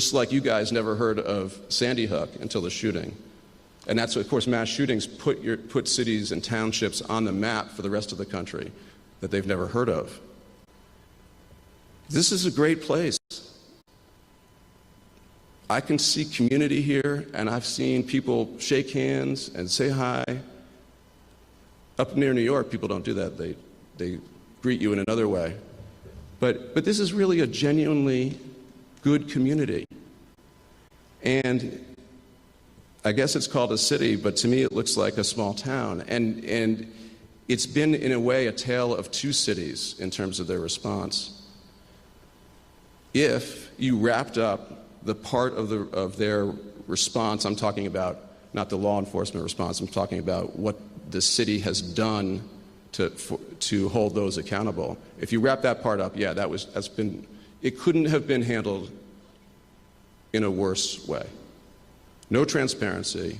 just like you guys never heard of Sandy Hook until the shooting. And that's, of course, mass shootings put cities and townships on the map for the rest of the country that they've never heard of. This is a great place. I can see community here, and I've seen people shake hands and say hi. Up near New York, people don't do that. They greet you in another way. But this is really a genuinely good community. And I guess it's called a city, but to me it looks like a small town. And it's been, in a way, a tale of two cities in terms of their response. If you wrapped up the part of their response, I'm talking about not the law enforcement response, I'm talking about what the city has done to hold those accountable. If you wrap that part up, yeah, it couldn't have been handled in a worse way. No transparency,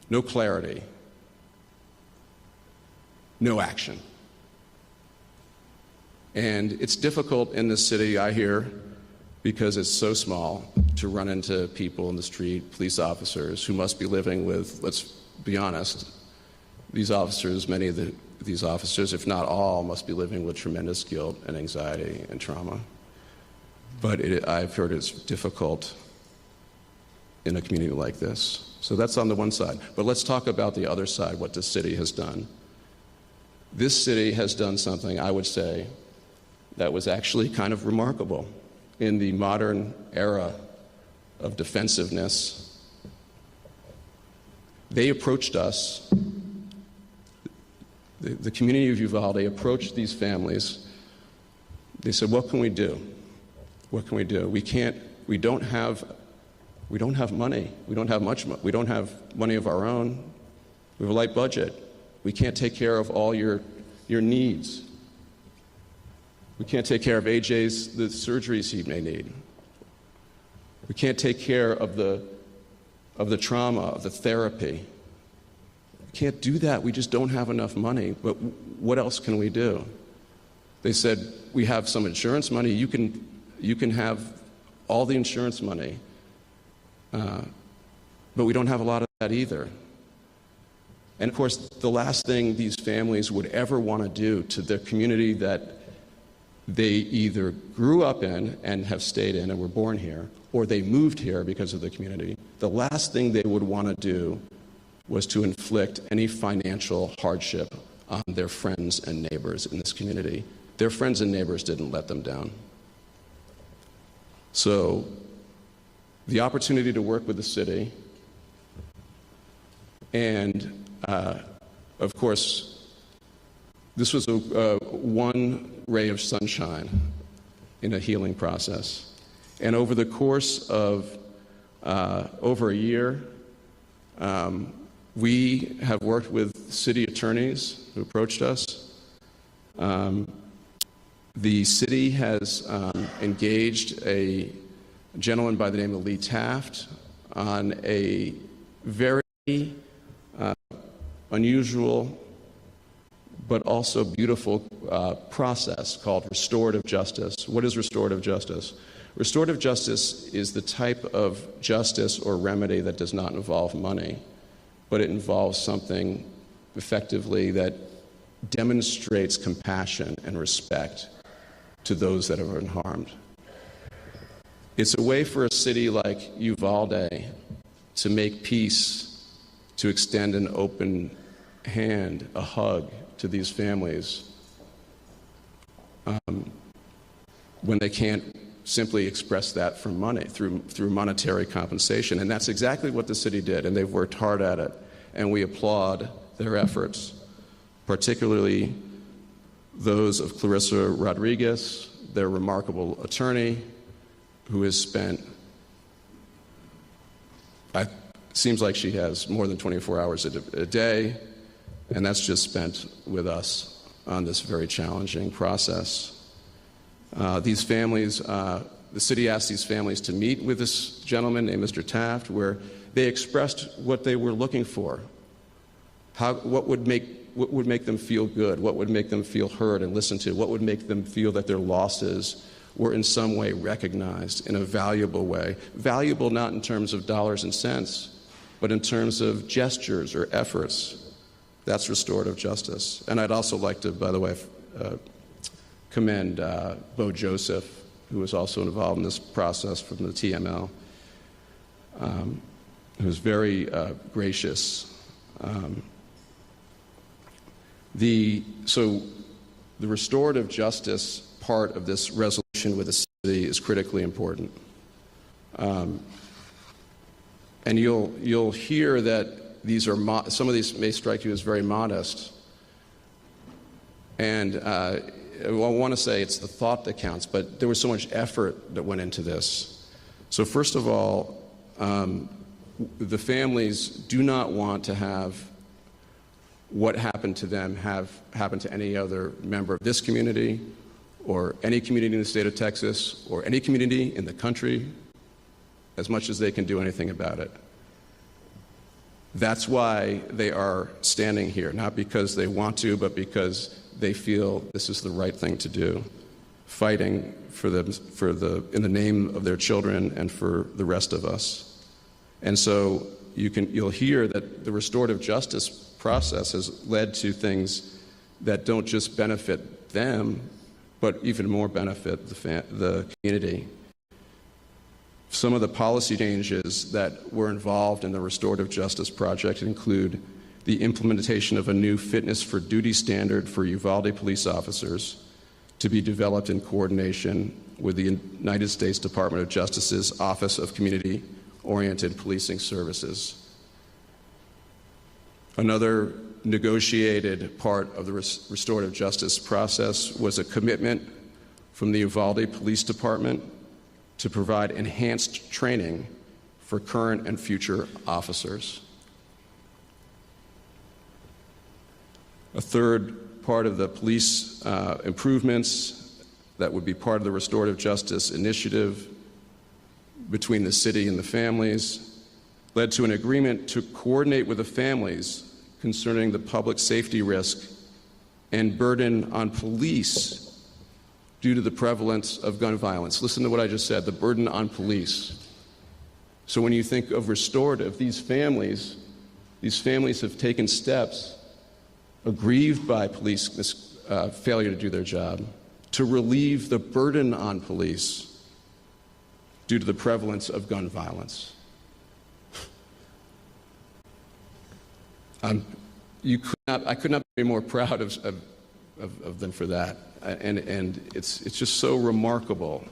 no clarity, no action. And it's difficult in this city, I hear, because it's so small, to run into people in the street, police officers, who must be living with, let's be honest, these officers, many of these officers, if not all, must be living with tremendous guilt and anxiety and trauma. But I've heard it's difficult in a community like this. So that's on the one side. But let's talk about the other side, what the city has done. This city has done something, I would say, that was actually kind of remarkable in the modern era of defensiveness. They approached us, the community of Uvalde approached these families. They said, what can we do? What can we do? We don't have money. We don't have much money. We don't have money of our own. We have a light budget. We can't take care of all your needs. We can't take care of the surgeries he may need. We can't take care of the trauma, of the therapy. We can't do that. We just don't have enough money. But what else can we do? They said, we have some insurance money. You can have all the insurance money. But we don't have a lot of that either. And of course, the last thing these families would ever want to do to their community that they either grew up in and have stayed in and were born here, or they moved here because of the community, the last thing they would want to do was to inflict any financial hardship on their friends and neighbors in this community. Their friends and neighbors didn't let them down. So the opportunity to work with the city, and of course, this was one ray of sunshine in a healing process. And over the course of over a year, we have worked with city attorneys who approached us. The city has engaged a gentleman by the name of Lee Taft on a very unusual but also beautiful process called restorative justice. What is restorative justice? Restorative justice is the type of justice or remedy that does not involve money, but it involves something effectively that demonstrates compassion and respect to those that have been harmed. It's a way for a city like Uvalde to make peace, to extend an open hand, a hug to these families when they can't simply express that from money, through monetary compensation. And that's exactly what the city did, and they've worked hard at it. And we applaud their efforts, particularly those of Clarissa Rodriguez, their remarkable attorney, who has spent, seems like she has more than 24 hours a day, and that's just spent with us on this very challenging process. These families, the city asked these families to meet with this gentleman named Mr. Taft, where they expressed what they were looking for. What would make them feel good? What would make them feel heard and listened to? What would make them feel that their losses were in some way recognized in a valuable way. Valuable not in terms of dollars and cents, but in terms of gestures or efforts. That's restorative justice. And I'd also like to, by the way, commend Bo Joseph, who was also involved in this process from the TML, who was very gracious. So the restorative justice part of this resolution with the city is critically important. And you'll hear that these are some of these may strike you as very modest. And I want to say it's the thought that counts, but there was so much effort that went into this. So first of all, the families do not want to have what happened to them have happened to any other member of this community or any community in the state of Texas or any community in the country, as much as they can do anything about it. That's why they are standing here, not because they want to, but because they feel this is the right thing to do, fighting in the name of their children and for the rest of us. And so you'll hear that the restorative justice process has led to things that don't just benefit them, but even more benefit the community. Some of the policy changes that were involved in the restorative justice project include the implementation of a new fitness for duty standard for Uvalde police officers to be developed in coordination with the United States Department of Justice's Office of Community-Oriented Policing Services. Another negotiated part of the restorative justice process was a commitment from the Uvalde Police Department to provide enhanced training for current and future officers. A third part of the police improvements that would be part of the restorative justice initiative between the city and the families led to an agreement to coordinate with the families concerning the public safety risk and burden on police due to the prevalence of gun violence. Listen to what I just said, the burden on police. So when you think of restorative, these families have taken steps aggrieved by police failure to do their job to relieve the burden on police due to the prevalence of gun violence. I could not be more proud of them for that, and it's just so remarkable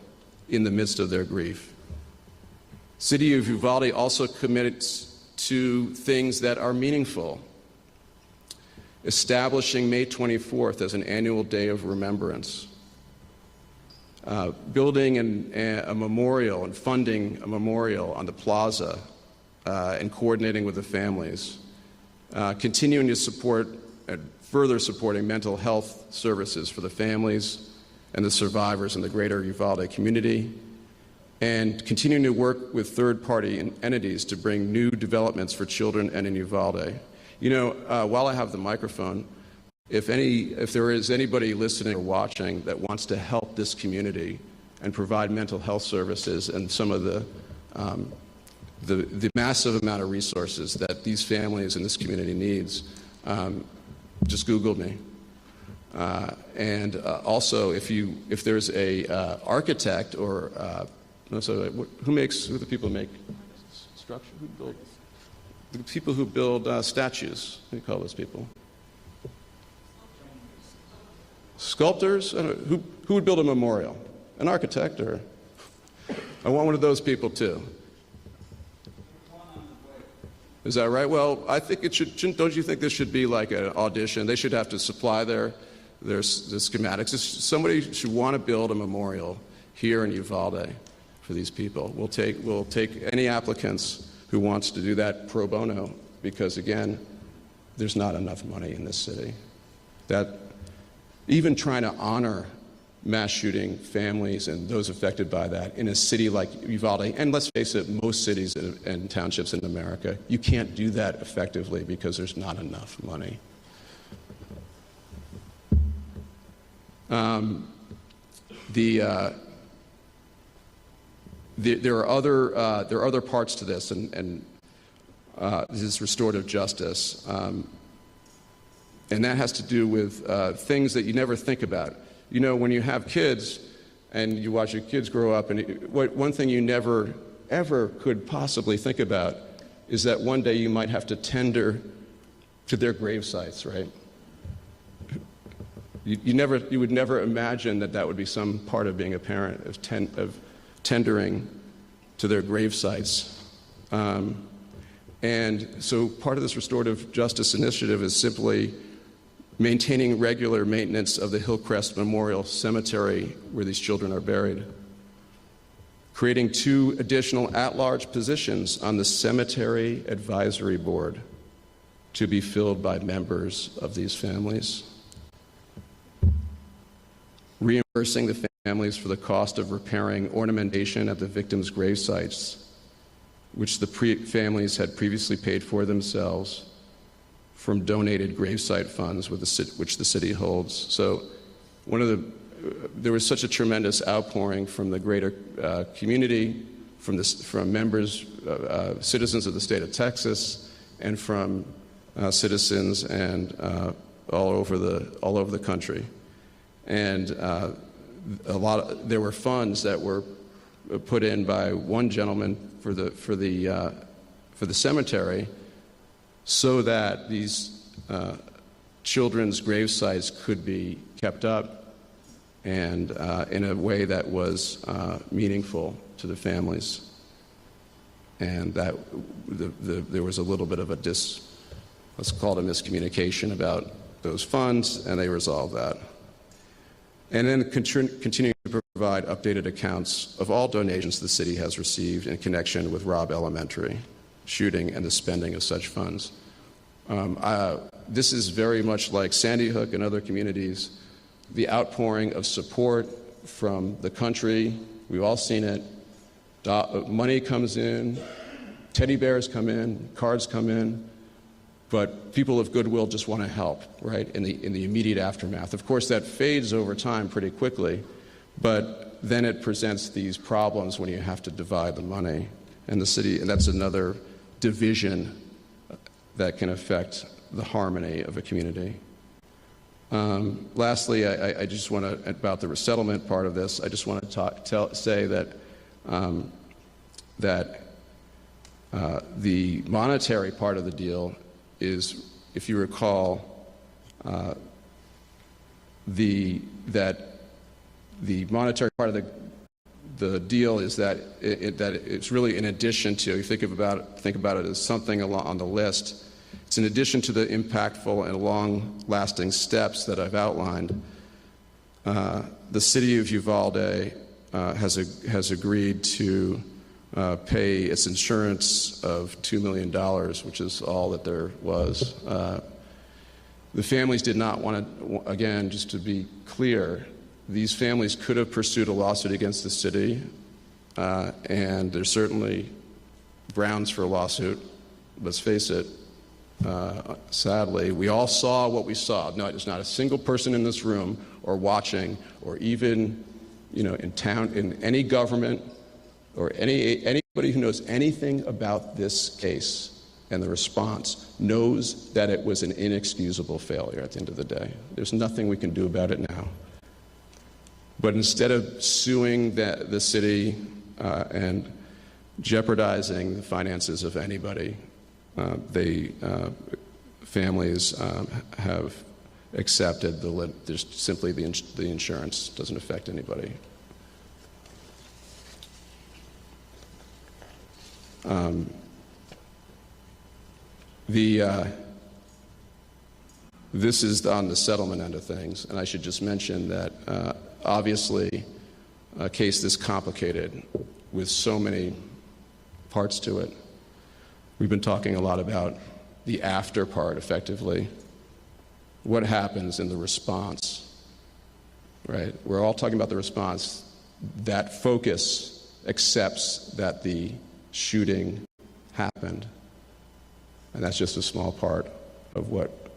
in the midst of their grief. City of Uvalde also committed to things that are meaningful, establishing May 24th as an annual day of remembrance, building a memorial and funding a memorial on the plaza, and coordinating with the families. Continuing to support and further supporting mental health services for the families and the survivors in the greater Uvalde community, and continuing to work with third-party entities to bring new developments for children and in Uvalde. You know, while I have the microphone, if there is anybody listening or watching that wants to help this community and provide mental health services and some of the massive amount of resources that these families in this community needs, just Google me. And also, if there's a architect or who are the people who make structure? The people who build statues. What do you call those people? Sculptors? I don't know. Who would build a memorial? An architect, or? I want one of those people too. Is that right? Well, I think it should. Don't you think this should be like an audition? They should have to supply their schematics. Somebody should want to build a memorial here in Uvalde for these people. We'll take any applicants who wants to do that pro bono, because again, there's not enough money in this city. That even trying to honor mass shooting families and those affected by that in a city like Uvalde, and let's face it, most cities and townships in America, you can't do that effectively because there's not enough money. there are other parts to this, and this is restorative justice, and that has to do with things that you never think about. You know, when you have kids and you watch your kids grow up, and one thing you never ever could possibly think about is that one day you might have to tender to their grave sites, right? You would never imagine that would be some part of being a parent, of tendering to their grave sites. And so part of this restorative justice initiative is simply maintaining regular maintenance of the Hillcrest Memorial Cemetery where these children are buried, creating 2 additional at-large positions on the Cemetery Advisory Board to be filled by members of these families, reimbursing the families for the cost of repairing ornamentation at the victims' grave sites, which the families had previously paid for themselves from donated gravesite funds which the city holds. So there was such a tremendous outpouring from the greater community, from members, citizens of the state of Texas, and from citizens and all over the country. And there were funds that were put in by one gentleman for the cemetery, so that these children's grave sites could be kept up and in a way that was meaningful to the families. And that there was a little bit of let's call it a miscommunication about those funds, and they resolved that. And then continuing to provide updated accounts of all donations the city has received in connection with Robb Elementary shooting and the spending of such funds. This is very much like Sandy Hook and other communities, the outpouring of support from the country. We've all seen it. Money comes in, teddy bears come in, cards come in, but people of goodwill just want to help, right, in the immediate aftermath. Of course, that fades over time pretty quickly, but then it presents these problems when you have to divide the money. And the city, and that's another division that can affect the harmony of a community. Lastly, I just want to, about the resettlement part of this, I just want to say that the monetary part of the deal is, if you recall, that the monetary part of the deal is that it's really in addition to, you think about it as something on the list. It's in addition to the impactful and long-lasting steps that I've outlined. The city of Uvalde has agreed to pay its insurance of $2 million, which is all that there was. The families did not want to, again, just to be clear, these families could have pursued a lawsuit against the city, and there's certainly grounds for a lawsuit. Let's face it, sadly, we all saw what we saw. No, there's not a single person in this room or watching, or even, in town, in any government, or anybody who knows anything about this case and the response knows that it was an inexcusable failure at the end of the day. There's nothing we can do about it now. But instead of suing the city and jeopardizing the finances of anybody, families have accepted there's simply the insurance doesn't affect anybody. This is on the settlement end of things, and I should just mention that obviously a case this complicated with so many parts to it, we've been talking a lot about the after part, effectively. What happens in the response, right? We're all talking about the response. That focus accepts that the shooting happened, and that's just a small part of what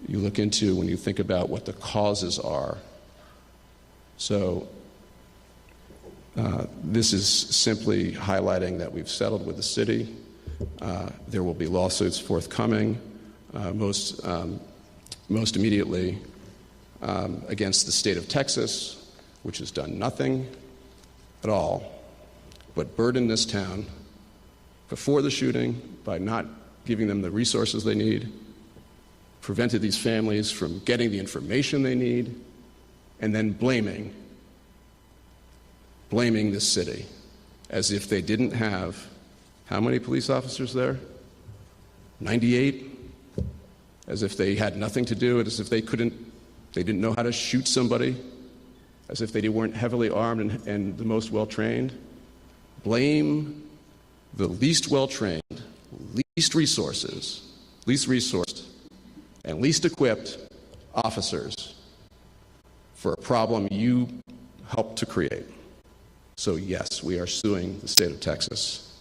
you look into when you think about what the causes are. So This is simply highlighting that we've settled with the city. There will be lawsuits forthcoming, most immediately against the state of Texas, which has done nothing at all but burden this town before the shooting by not giving them the resources they need, prevented these families from getting the information they need, and then blaming this city as if they didn't have, how many police officers there? 98? As if they had nothing to do, as if they didn't know how to shoot somebody, as if they weren't heavily armed and the most well-trained. Blame the least well-trained, least resourced, and least equipped officers for a problem you helped to create. So yes, we are suing the state of Texas.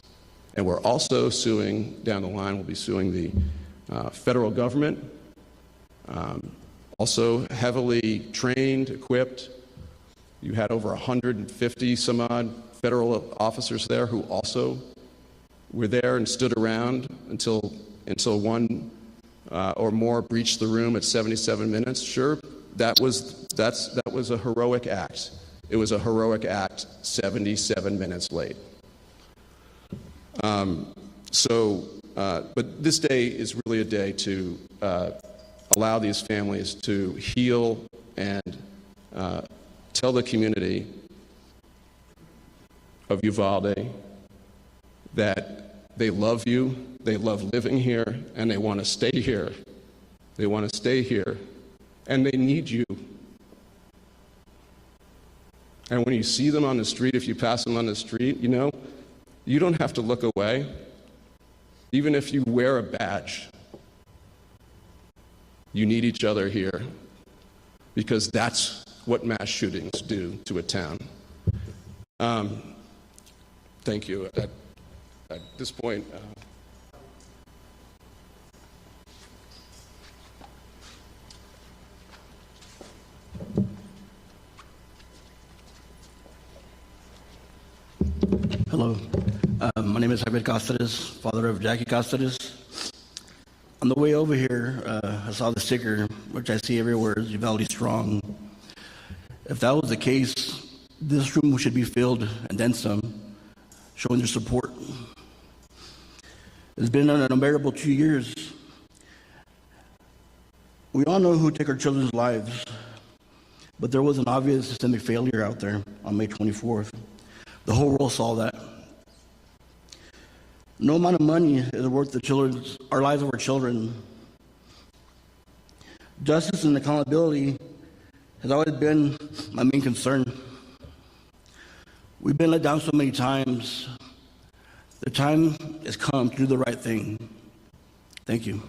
And we're also suing, down the line, we'll be suing the federal government, also heavily trained, equipped. You had over 150 some odd federal officers there who also were there and stood around until one or more breached the room at 77 minutes. Sure, that was a heroic act. It was a heroic act 77 minutes late. But this day is really a day to allow these families to heal and tell the community of Uvalde that they love you, they love living here, and they want to stay here. They want to stay here, and they need you. And when you see them on the street, if you pass them on the street, you don't have to look away. Even if you wear a badge, you need each other here, because that's what mass shootings do to a town. Thank you. At this point, Hello, my name is Javier Cáceres, father of Jackie Cáceres. On the way over here, I saw the sticker, which I see everywhere, is Uvalde Strong. If that was the case, this room should be filled and then some, showing their support. It's been an unbearable 2 years. We all know who took our children's lives, but there was an obvious systemic failure out there on May 24th. The whole world saw that. No amount of money is worth our lives of our children. Justice and accountability has always been my main concern. We've been let down so many times. The time has come to do the right thing. Thank you.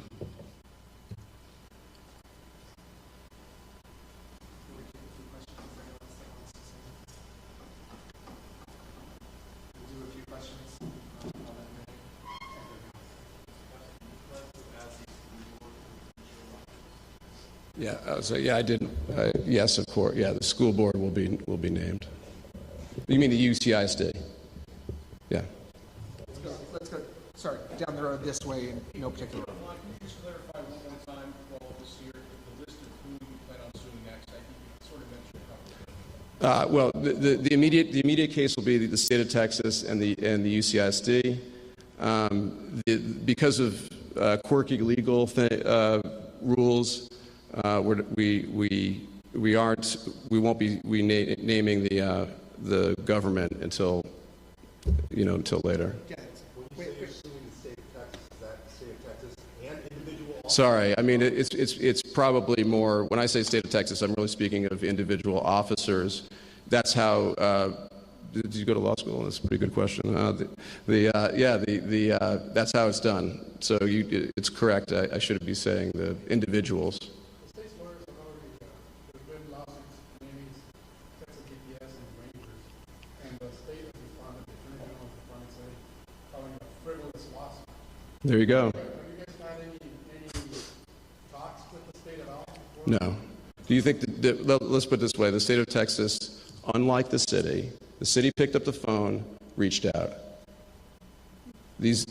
I didn't. Yes, of course. Yeah, the school board will be named. You mean the UCISD? Yeah. Let's go. Sorry, down the road this way in no particular order. Can you just clarify one more time for all of us here the list of who you plan on suing next? I think you sort of mentioned a couple. Well, the immediate case will be the state of Texas and the UCISD. Because of quirky legal rules, we won't be naming the government until later. Sorry, I mean it's probably more. When I say state of Texas, I'm really speaking of individual officers. That's how. Did you go to law school? That's a pretty good question. That's how it's done. So it's correct. I should be saying the individuals. There you go. Have you guys had any talks with the state about it? No. Do you think let's put it this way, the state of Texas, unlike the city, The city picked up the phone, reached out.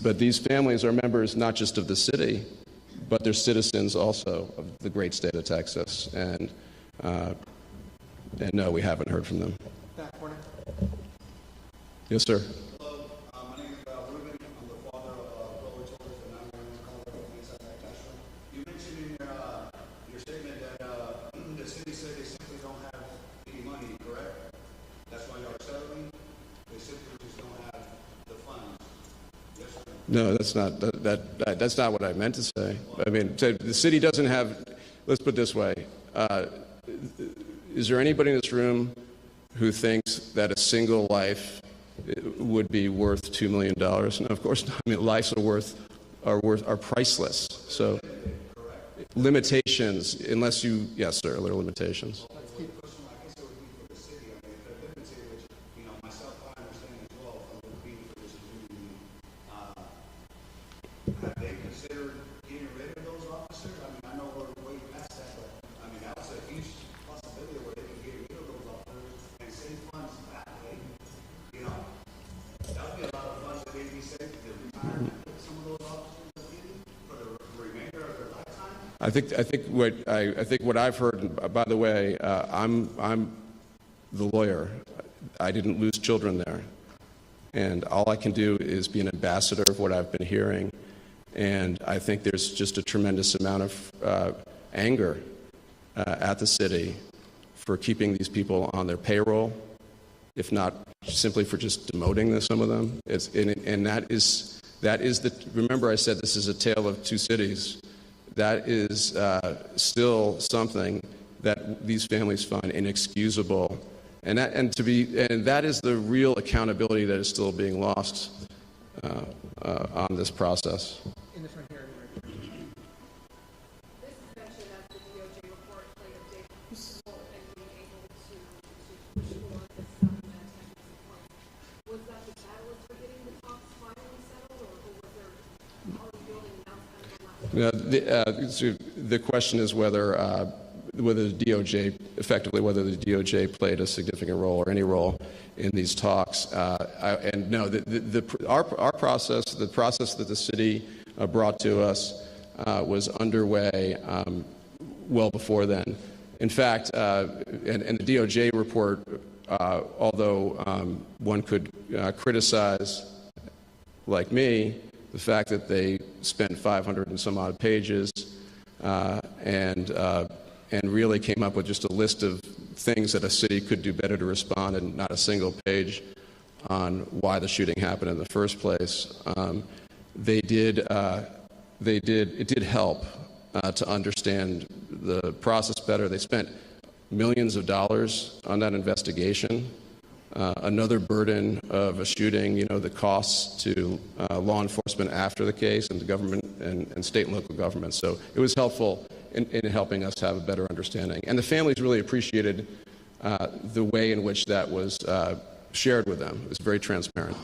But these families are members not just of the city, but they're citizens also of the great state of Texas. And no, we haven't heard from them. Back corner. Yes, sir. Hello, my name is Ruben. I'm the father of Lower Torres and I'm going to call it You mentioned in your statement that the city said they simply don't have any money, correct? That's why y'all are settling? They simply just don't have the funds. Yes, sir. No, that's not what I meant to say. I mean, the city doesn't have. Let's put it this way: is there anybody in this room who thinks that a single life would be worth $2 million? No, of course not. I mean, lives are priceless. So, limitations, unless you, yes, sir, there are limitations. Have they considered getting rid of those officers? I mean, I know we're way past that, but I mean, that's a huge possibility where they can get rid of those officers and save funds that way. You know, that would be a lot of funds that they'd be saved to retire some of those officers for the remainder of their lifetime. I think what I've heard. By the way, I'm the lawyer. I didn't lose children there, and all I can do is be an ambassador of what I've been hearing. And I think there's just a tremendous amount of anger at the city for keeping these people on their payroll, if not simply for just demoting some of them. And that is remember I said this is a tale of two cities. That is still something that these families find inexcusable. And that is the real accountability that is still being lost on this process. In the front here. This is mentioned as the DOJ report played a big role in being able to push forward this settlement and this point. Was that the catalyst for getting the talks finally settled, or was there already building announcements on that? The question is whether the DOJ played a significant role or any role in these talks. And no, our process, the process that the city brought to us, was underway well before then. In fact, and the DOJ report, although one could criticize, like me, the fact that they spent 500 and some odd pages and really came up with just a list of things that a city could do better to respond, and not a single page on why the shooting happened in the first place. It did help to understand the process better. They spent millions of dollars on that investigation. Another burden of a shooting, the costs to law enforcement after the case, and the government and state and local governments. So it was helpful in helping us have a better understanding. And the families really appreciated the way in which that was shared with them. It was very transparent.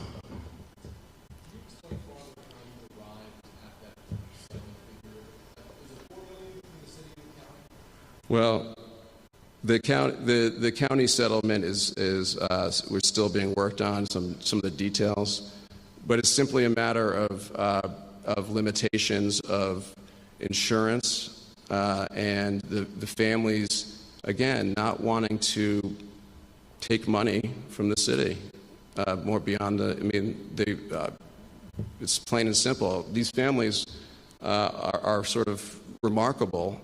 Well, the county settlement is we're still being worked on some of the details, but it's simply a matter of limitations of insurance and the families, again, not wanting to take money from the city more beyond it's plain and simple. These families are sort of remarkable,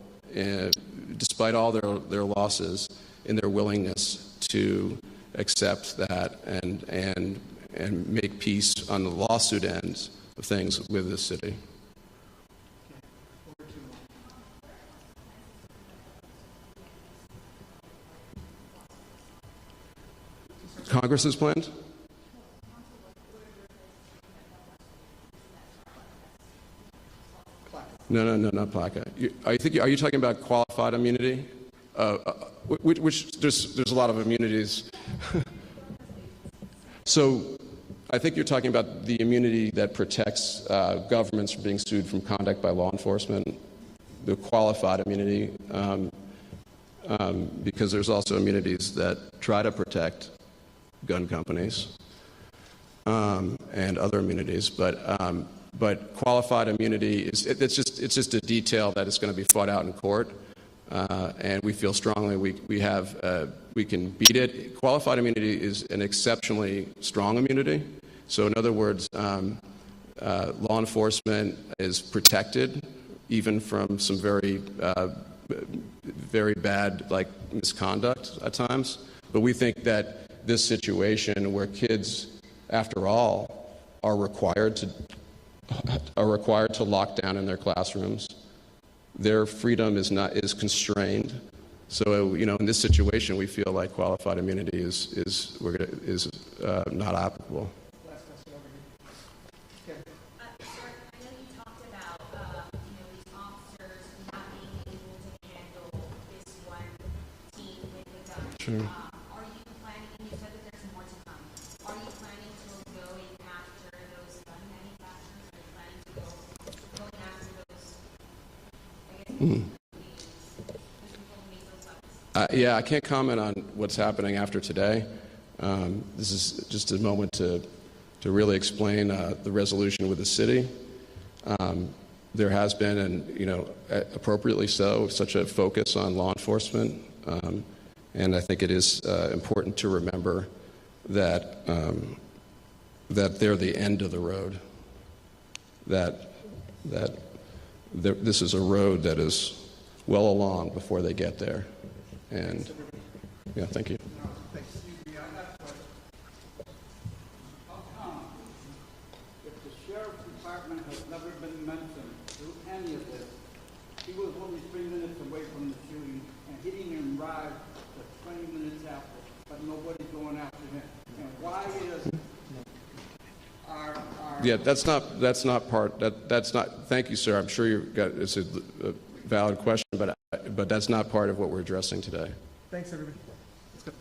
despite all their losses, in their willingness to accept that and make peace on the lawsuit end of things with the city. Congress's plans? No, not PLACA. Are you talking about qualified immunity? Which there's a lot of immunities. So I think you're talking about the immunity that protects governments from being sued from conduct by law enforcement, the qualified immunity, because there's also immunities that try to protect gun companies and other immunities, but qualified immunity it's just a detail that is going to be fought out in court, and we feel strongly we can beat it. Qualified immunity is an exceptionally strong immunity. So in other words, law enforcement is protected even from some very bad misconduct at times. But we think that this situation where kids, after all, are required to lock down in their classrooms, their freedom is constrained. So in this situation, we feel like qualified immunity is not applicable. Sir, I know you talked about, these officers not being able to handle this one team with the gun. Sure. Are you planning, and you said that there's more to come, are you planning to go and after those gun manufacturers? Are you planning to going after those, the people who make those guns? Yeah, I can't comment on what's happening after today. This is just a moment to really explain the resolution with the city. There has been, and appropriately so, such a focus on law enforcement, and I think it is important to remember that they're the end of the road. That this is a road that is well along before they get there. And yeah, thank you. If the sheriff's department has never been mentioned through any of this, he was only 3 minutes away from the shooting, and he didn't even arrive to 20 minutes after, but nobody's going after him. And why is our Yeah, that's not part. That's not. Thank you, sir. I'm sure it's a valid question, but that's not part of what we're addressing today. Thanks, everybody. Let's go.